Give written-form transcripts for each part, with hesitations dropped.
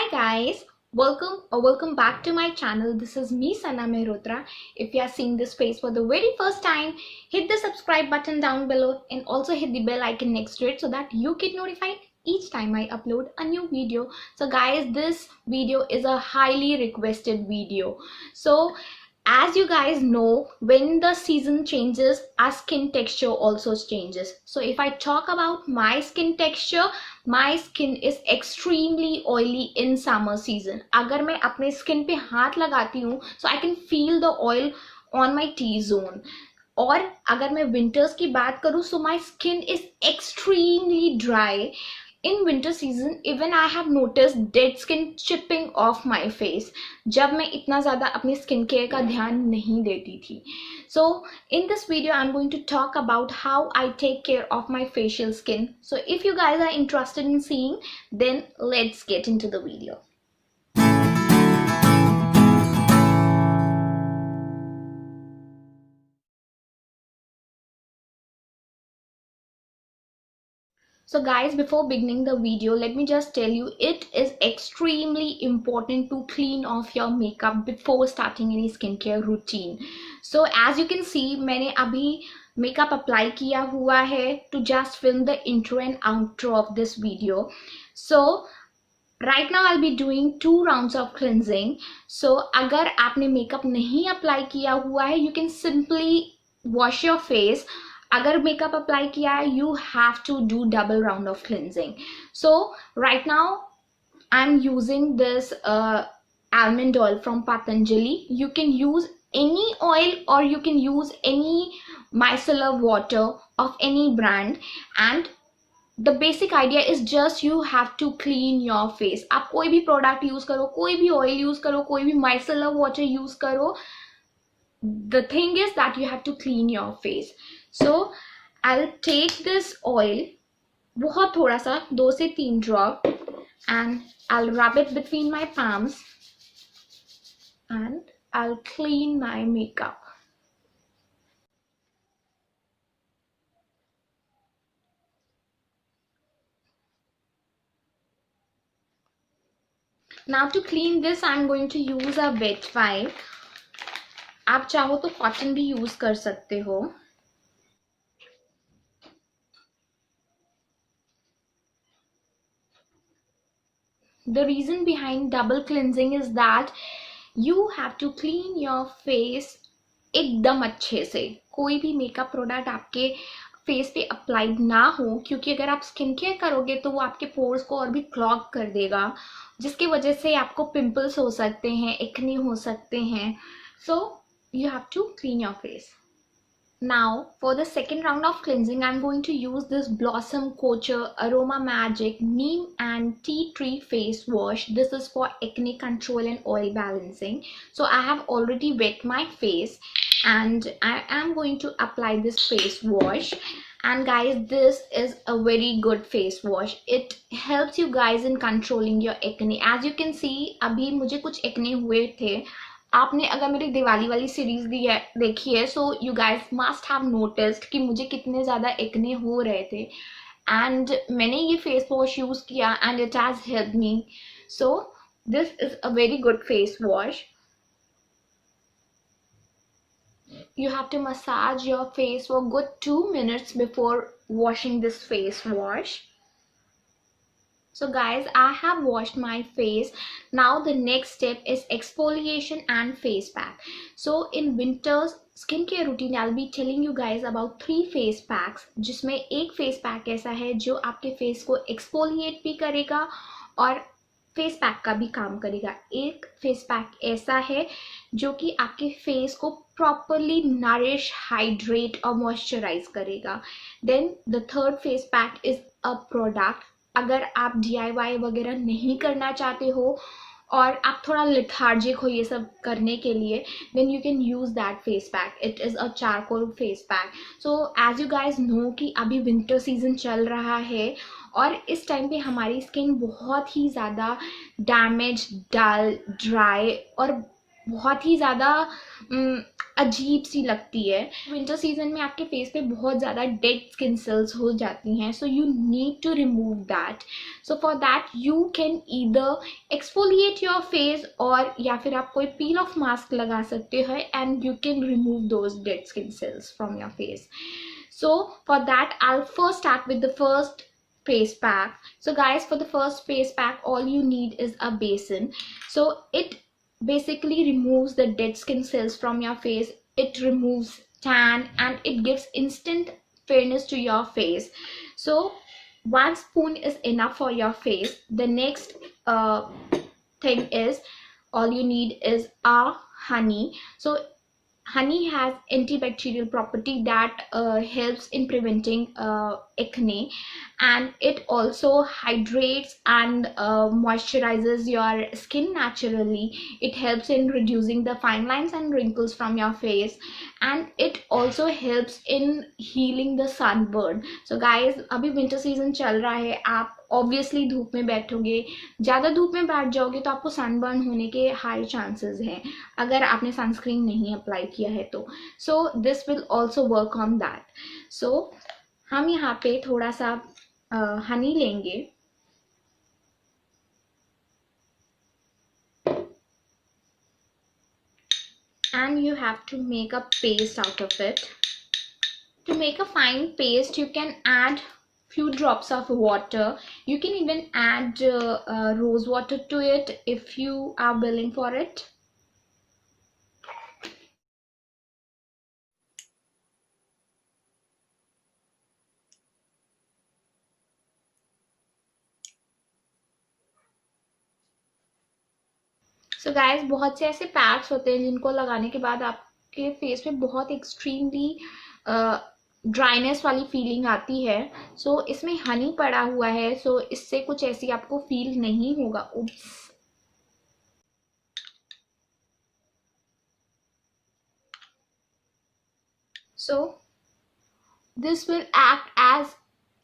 Hi guys, welcome back to my channel. This is me Sana Mehrotra. If you are seeing this face for the very first time, hit the subscribe button down below and also hit the bell icon next to it so that you get notified each time I upload a new video. So guys, this video is a highly requested video. So as you guys know, when the season changes, our skin texture also changes. So if I talk about my skin texture, my skin is extremely oily in summer season. अगर मैं अपने skin पे हाथ लगाती हूँ, so I can feel the oil on my T-zone. और अगर मैं winters की बात करूँ, so my skin is extremely dry. In winter season, even I have noticed dead skin chipping off my face. जब मैं इतना ज़्यादा अपनी skin care का ध्यान नहीं देती थी. So in this video, I'm going to talk about how I take care of my facial skin. So if you guys are interested in seeing, then let's get into the video. So guys, before beginning the video, let me just tell you, it is extremely important to clean off your makeup before starting any skincare routine. So as you can see, मैंने अभी makeup apply किया हुआ है to just film the intro and outro of this video. So right now I'll be doing 2 rounds of cleansing. So अगर आपने makeup नहीं apply किया हुआ है, you can simply wash your face. अगर मेकअप अप्लाई किया है, you have to do double round of cleansing. So right now I'm using this almond oil from Patanjali. You can use any oil or you can use any micellar water of any brand, and the basic idea is just you have to clean your face. आप कोई भी product use करो, कोई भी oil use करो, कोई भी micellar water use करो, the thing is that you have to clean your face. So I'll take this oil, बहुत थोड़ा सा, 2 से 3 drop, and I'll rub it between my palms and I'll clean my makeup. Now to clean this, I'm going to use a wet wipe. आप चाहो तो cotton भी use कर सकते हो. The reason behind double cleansing is that you have to clean your face एकदम अच्छे से. कोई भी मेकअप प्रोडक्ट आपके फेस पे अप्लाइड ना हो, क्योंकि अगर आप स्किन केयर करोगे तो वो आपके पोर्स को और भी क्लॉग कर देगा, जिसकी वजह से आपको पिंपल्स हो सकते हैं, एक्ने हो सकते हैं. So you have to clean your face. Now for the second round of cleansing, I'm going to use this Blossom Culture Aroma Magic Neem and Tea Tree face wash. This is for acne control and oil balancing. So I have already wet my face and I am going to apply this face wash. And guys, this is a very good face wash. It helps you guys in controlling your acne. As you can see, अभी मुझे कुछ acne हुए थे. आपने अगर मेरी दिवाली वाली series देखी है, so you guys must have noticed कि मुझे कितने ज़्यादा एक्ने हो रहे थे, एंड मैंने ये फेस वॉश यूज़ किया and it has help me. So this is a very good face wash. You have to massage your face for a good 2 minutes before washing this face wash. So guys, I have washed my face. Now the next step is exfoliation and face pack. So in winter's skincare routine, I'll be telling you guys about 3 face packs, जिसमें एक face pack ऐसा है जो आपके face को exfoliate भी करेगा और face pack का भी काम करेगा. एक face pack ऐसा है जो कि आपके face को properly nourish, hydrate और moisturize करेगा. Then the third face pack is a product. अगर आप DIY वगैरह नहीं करना चाहते हो और आप थोड़ा lethargic हो ये सब करने के लिए, then you can use that face pack. It is a charcoal face pack. So as you guys know कि अभी winter season चल रहा है और इस टाइम पे हमारी स्किन बहुत ही ज़्यादा डैमेज, डल, ड्राई और बहुत ही ज़्यादा अजीब सी लगती है। विंटर सीजन में आपके फेस पे बहुत ज़्यादा डेड स्किन सेल्स हो जाती हैं, so you need to remove that. So for that you can either exfoliate your face, और या फिर आप कोई पील ऑफ मास्क लगा सकते हो and you can remove those dead skin cells from your face. So for that, I'll first start with the first face pack. So guys, for the first face pack, all you need is a basin. So it basically removes the dead skin cells from your face. It removes tan and it gives instant fairness to your face. So 1 spoon is enough for your face. The next thing is, all you need is a honey. So honey has antibacterial property that helps in preventing acne, and it also hydrates and moisturizes your skin naturally. It helps in reducing the fine lines and wrinkles from your face, and it also helps in healing the sunburn. So guys, अभी winter season चल रहा है, आप obviously धूप में बैठोगे, ज़्यादा धूप में बैठ जाओगे तो आपको सनबर्न होने के हाई चांसेस हैं अगर आपने सनस्क्रीन नहीं अप्लाई किया है तो. So this will also work on that. So हम यहाँ पे थोड़ा सा हनी लेंगे, and you have to make a paste out of it. To make a fine paste, you can add few drops of water. You can even add rose water to it if you are willing for it. So guys, बहुत से ऐसे PACS होते हैं जिनको लगाने के बाद आपके फेस पे बहुत एक्सट्रीमली ड्राइनेस वाली फीलिंग आती है. सो इसमें हनी पड़ा हुआ है, सो इससे कुछ ऐसी आपको फील नहीं होगा. उप्स. सो this will act as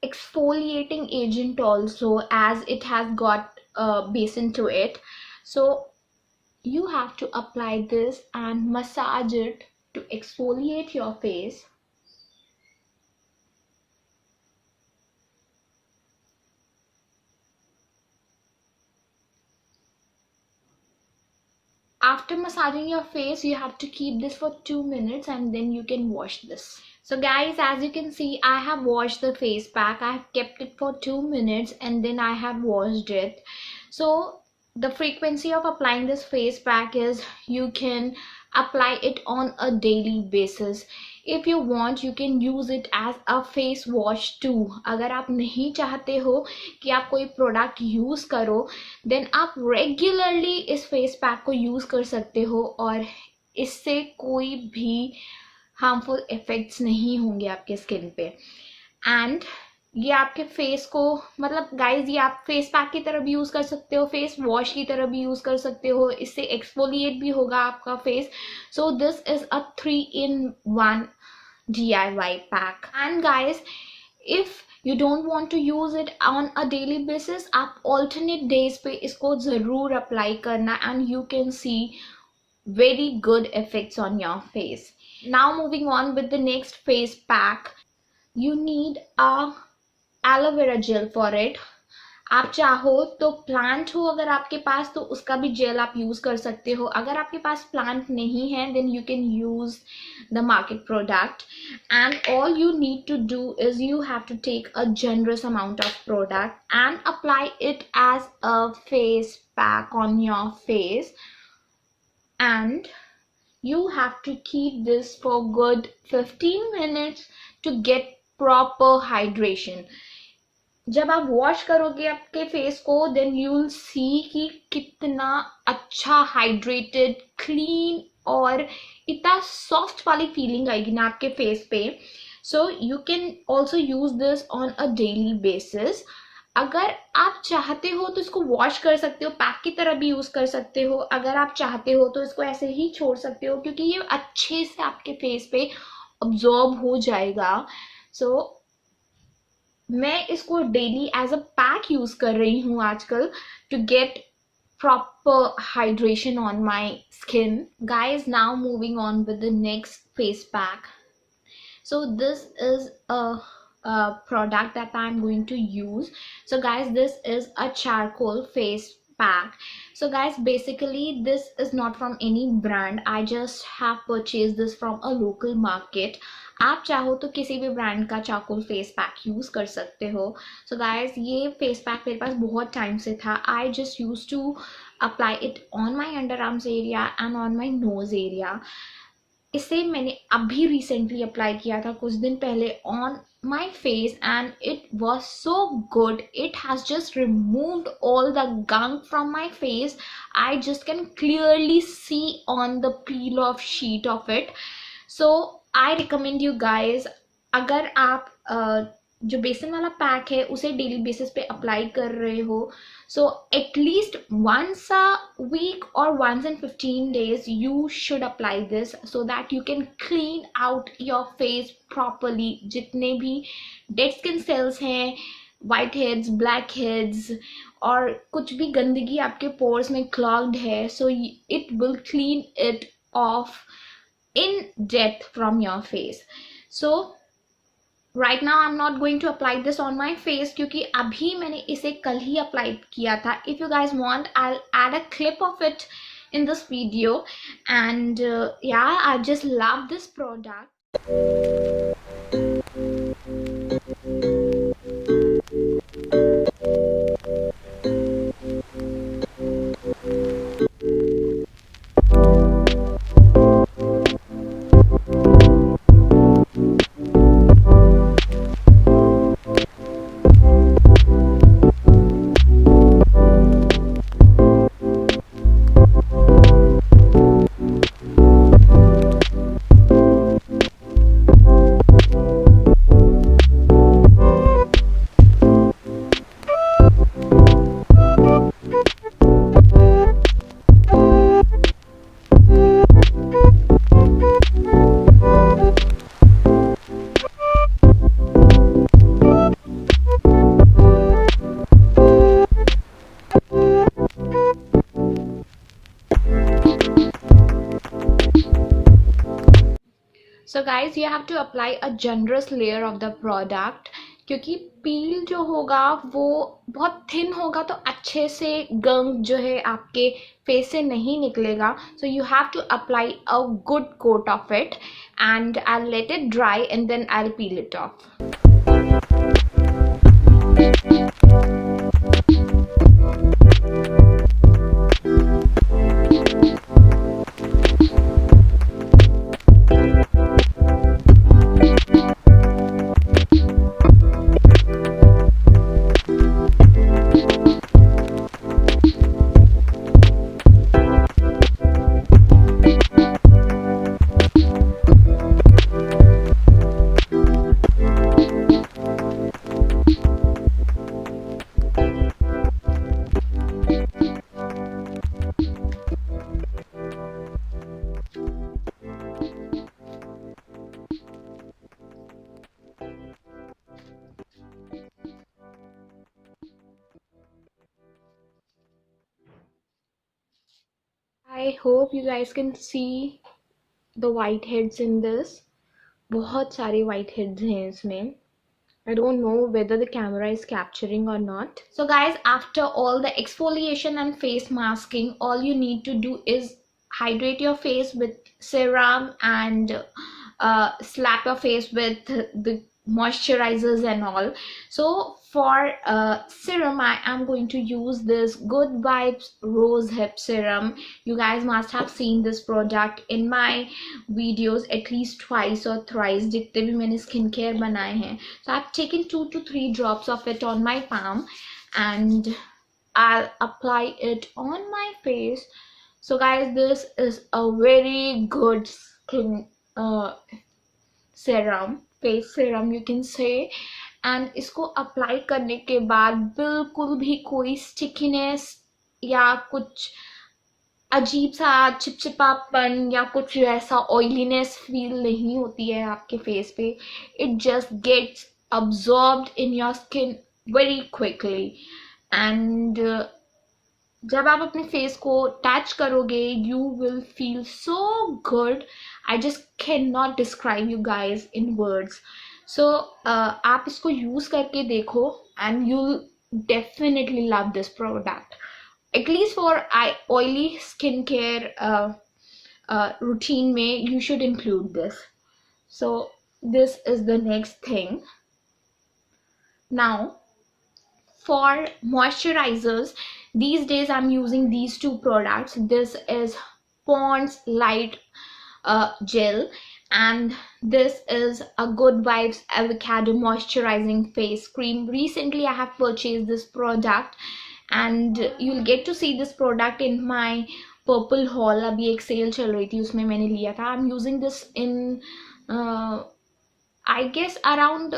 exfoliating agent also, as it has got a basin to it. So you have to apply this and massage it to exfoliate your face. After massaging your face, you have to keep this for 2 minutes and then you can wash this. So guys, as you can see, I have washed the face pack. I have kept it for 2 minutes and then I have washed it. So the frequency of applying this face pack is, you can apply it on a daily basis. If you want, you can use it as a face wash too. अगर आप नहीं चाहते हो कि आप कोई product use करो, then आप रेगुलरली इस फेस पैक को यूज़ कर सकते हो और इससे कोई भी हार्मफुल इफ़ेक्ट्स नहीं होंगे आपके स्किन पे. एंड ये आपके फेस को, मतलब गाइज, ये आप फेस पैक की तरह भी यूज़ कर सकते हो, फेस वॉश की तरह भी यूज़ कर सकते हो. इससे एक्सफोलिएट भी होगा आपका face. So this is a 3-in-1 DIY pack. And guys, if you don't want to use it on a daily basis, आप alternate days पे इसको ज़रूर अप्लाई करना, and you can see very good effects on your face. Now moving on with the next face pack. You need a aloe vera gel for it. आप चाहो तो plant हो अगर आपके पास, तो उसका भी जेल आप यूज़ कर सकते हो. अगर आपके पास प्लांट नहीं है, then you can use the market product. And all you need to do is, you have to take a generous amount of product and apply it as a face pack on your face, and you have to keep this for good 15 minutes to get proper hydration. जब आप wash करोगे आपके face को, then you will see कि कितना अच्छा hydrated, clean और इतना सॉफ्ट वाली फीलिंग आएगी ना आपके फेस पे. सो you can also use this on a daily basis. अगर आप चाहते हो तो इसको वॉश कर सकते हो, पैक की तरह भी यूज़ कर सकते हो. अगर आप चाहते हो तो इसको ऐसे ही छोड़ सकते हो, क्योंकि ये अच्छे से आपके फेस पे अब्जॉर्ब हो जाएगा. सो मैं इसको daily as a pack use कर रही हूँ आजकल, to get proper hydration on my skin. Guys, now moving on with the next face pack. So this is a product that I'm going to use. So guys, this is a charcoal face pack. So guys, basically this is not from any brand. I just have purchased this from a local market. आप चाहो तो किसी भी brand का charcoal face pack use कर सकते हो. So guys, ये फेस पैक मेरे पास बहुत टाइम से था. I just use to apply it on my under arms area and on my nose area. इसे मैंने अभी रिसेंटली अप्लाई किया था कुछ दिन पहले on my face, and it was so good. It has just removed all the gunk from my face. I just can clearly see on the peel off sheet of it. So I recommend you guys, अगर आप जो बेसन वाला pack है उसे daily basis पे apply कर रहे हो, so at least once a week or once in 15 days you should apply this, so that you can clean out your face properly. जितने भी dead skin cells हैं, white heads, black heads और कुछ भी गंदगी आपके pores में clogged है, so it will clean it off in depth from your face. So right now I'm not going to apply this on my face क्योंकि अभी मैंने इसे कल ही अप्लाई किया था. If you guys want, I'll add a clip of it in this video. And yeah, I just love this product. So guys, you have to apply a generous layer of the product क्योंकि पील जो होगा वो बहुत thin होगा तो अच्छे से गंग जो है आपके फेस से नहीं निकलेगा. So you have to apply a good coat of it, and I'll let it dry and then I'll peel it off. I hope you guys can see the white heads in this. बहुत सारे white heads हैं इसमें. I don't know whether the camera is capturing or not. So guys, after all the exfoliation and face masking, all you need to do is hydrate your face with serum and slap your face with the moisturizers and all. So for serum, I am going to use this Good Vibes Rose Hip Serum. You guys must have seen this product in my videos at least twice or thrice जितने भी मैंने skin care बनाए हैं. So I've taken 2 to 3 drops of it on my palm and I'll apply it on my face. So guys, this is a very good skin serum, face serum you can say. And इसको apply करने के बाद बिल्कुल भी कोई stickiness या कुछ अजीब सा चिपचिपापन या कुछ ऐसा ऑयलीनेस फील नहीं होती है आपके फेस पे. It just gets absorbed in your skin very quickly. And जब आप अपने फेस को टच करोगे you will feel so good. I just can not describe you guys in words. So आप इसको यूज करके देखो and you definitely love this product. At least for oily skin care routine में you should include this. So this is the next thing. Now for moisturizers, these days I'm using these two products. This is Pond's Light Gel, and this is a Good Vibes Avocado Moisturizing Face Cream. Recently I have purchased this product and you'll get to see this product in my purple hall. अभी एक cell चल रही थी उसमें मैंने लिया था. I am using this in I guess around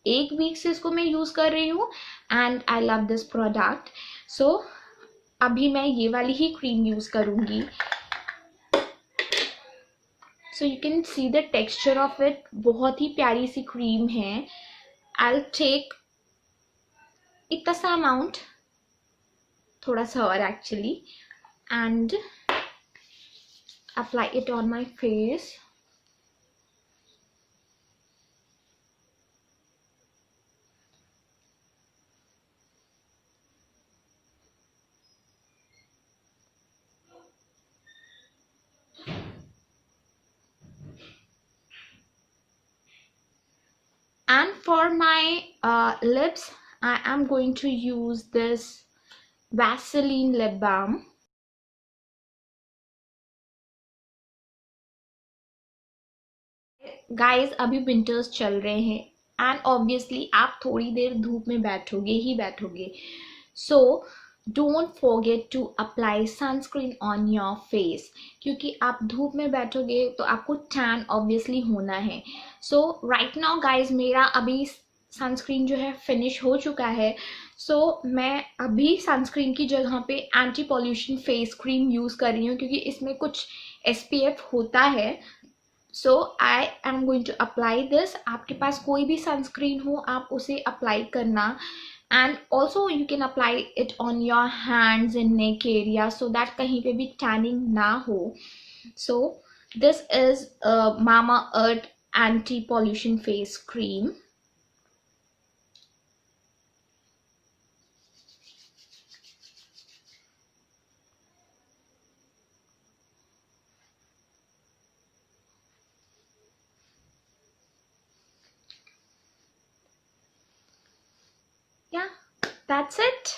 1 week से इसको मैं यूज कर रही हूँ and I love this product. So अभी मैं ये वाली ही क्रीम यूज करूँगी. So you can see the texture of it. बहुत ही प्यारी सी क्रीम है. आई विल टेक इतना सा अमाउंट, थोड़ा सा और actually, and apply it on my face. And for my lips, I am going to use this Vaseline lip balm. Guys अभी विंटर्स चल रहे हैं एंड ऑब्वियसली आप थोड़ी देर धूप में बैठोगे ही बैठोगे. So don't forget to apply sunscreen on your face, क्योंकि आप धूप में बैठोगे तो आपको टैन ऑब्वियसली होना है. सो राइट नाउ गाइज मेरा अभी सनस्क्रीन जो है फिनिश हो चुका है. सो मैं अभी सनस्क्रीन की जगह पे anti pollution face cream use कर रही हूँ, क्योंकि इसमें कुछ SPF होता है. So I am going to apply this. आपके पास कोई भी सनस्क्रीन हो आप उसे अप्लाई करना. And also you can apply it on your hands and neck area so that कहीं पे भी टैनिंग ना हो. So this is mama earth anti pollution face cream. Yeah, that's it.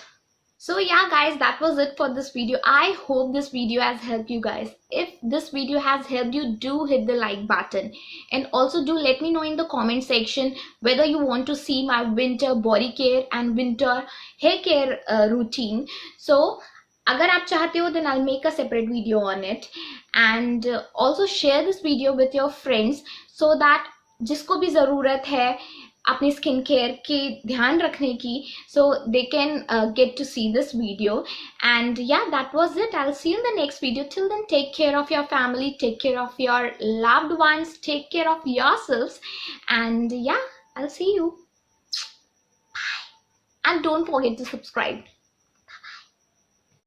So yeah guys, that was it for this video. I hope this video has helped you guys. If this video has helped you, do hit the like button, and also do let me know in the comment section whether you want to see my winter body care and winter hair care routine. So अगर आप चाहते हो then I'll make a separate video on it, and also share this video with your friends so that जिसको भी ज़रूरत है अपनी skin care के ध्यान रखने की, so they can get to see this video. And yeah, that was it. I'll see you in the next video. Till then, take care of your family, take care of your loved ones, take care of yourselves, and yeah, I'll see you. Bye. And don't forget to subscribe.